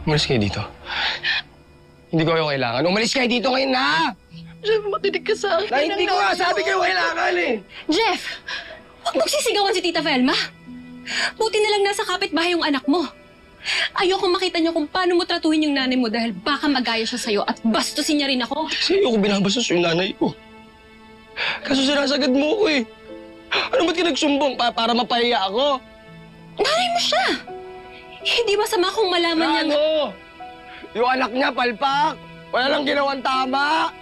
Umalis kayo dito. Hindi ko kayo kailangan. Umalis kayo dito ngayon na! Jeff, makinig ka sa akin. Na hindi ko nga sabi kayo kailangan eh! Jeff! Huwag mong sisigawan si Tita Velma. Buti na lang nasa kapitbahay yung anak mo. Ayoko makita niyo kung paano mo tratuhin yung nanay mo dahil baka magaya siya sa'yo at bastusin niya rin ako. Kasi ayoko binabastos yung nanay ko. Kaso sinasagad mo ko eh. Ano ba't ka nagsumbong para mapahiya ako? Nanay mo siya! Hindi masama kung malaman niya Ano? Yung anak niya, palpak. Wala lang ginawang tama.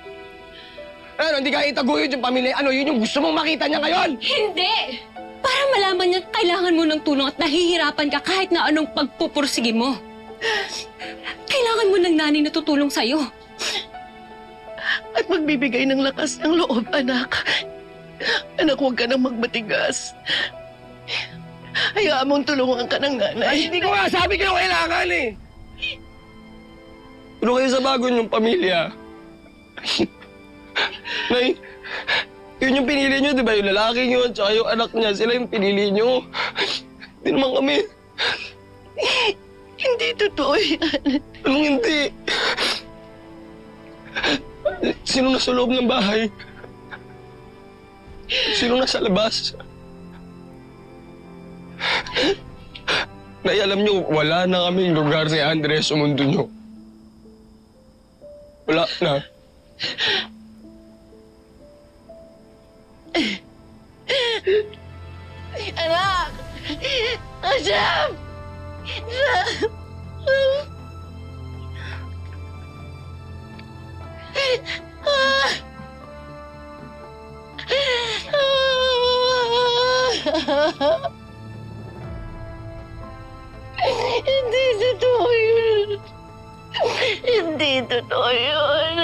Ano, hindi ka itaguyod yung pamilya. Ano, yun yung gusto mong makita niya ngayon? Hindi! Para malaman niya kailangan mo ng tulong at nahihirapan ka kahit na anong pagpupursige mo. Kailangan mo ng nanay na tutulong sa'yo. At magbibigay ng lakas ng loob, anak. Anak, huwag ka nang magmatigas. Hayaan mong tulungan ka ng nanay. Ay, hindi ko nga sabi kayo kailangan eh. Ano kayo sa bago niyong pamilya? Nay, yun yung pinili niyo, di ba? Yung lalaki niyo at saka yung anak niya, sila yung pinili niyo. Hindi naman kami. Hindi totoo yan. Anong hindi? Sino nasa loob ng bahay? Sino nasa labas? Nay, alam niyo, wala na kaming lugar si Andres sa mundo niyo. Wala na. Anak! Jeff! Jeff! Hindi totoo yun. Hindi totoo yun.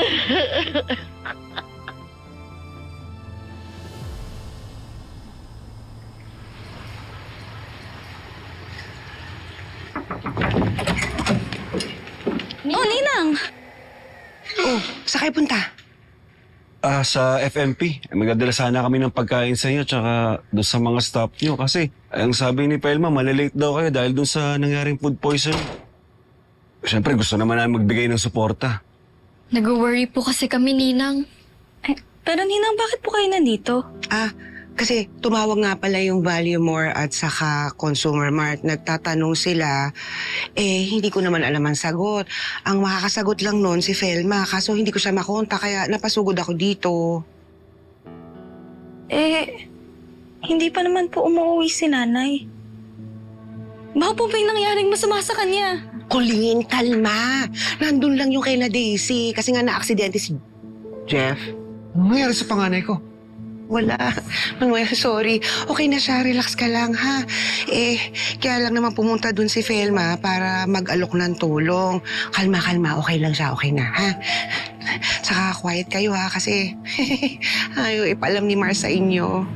Oh, Ninang! Oh, saan kayo punta? Sa FMP. Magdadala sana kami ng pagkain sa inyo tsaka doon sa mga staff nyo kasi ang sabi ni Pelma, malilate daw kayo dahil doon sa nangyaring food poisoning. Siyempre, gusto naman namin magbigay ng suporta. Nag-worry po kasi kami, Ninang. Pero Ninang, bakit po kayo nandito? Kasi tumawag nga pala yung Value More at saka Consumer Mart. Nagtatanong sila, hindi ko naman alam ang sagot. Ang makakasagot lang noon si Felma, kaso hindi ko siya makonta kaya napasugod ako dito. Hindi pa naman po umuwi si nanay. Baka po may nangyaring masama sa kanya. Kulingin, kalma. Nandun lang yung kay na Daisy kasi nga na-aksidente si Jeff. Ano nangyari sa panganay ko? Wala. Manuel, sorry. Okay na siya. Relax ka lang, ha? Kaya lang naman pumunta dun si Felma para mag-alok ng tulong. Kalma, kalma. Okay lang siya. Okay na, ha? Saka quiet kayo, ha? Kasi ayaw ipalam ni Mars sa inyo.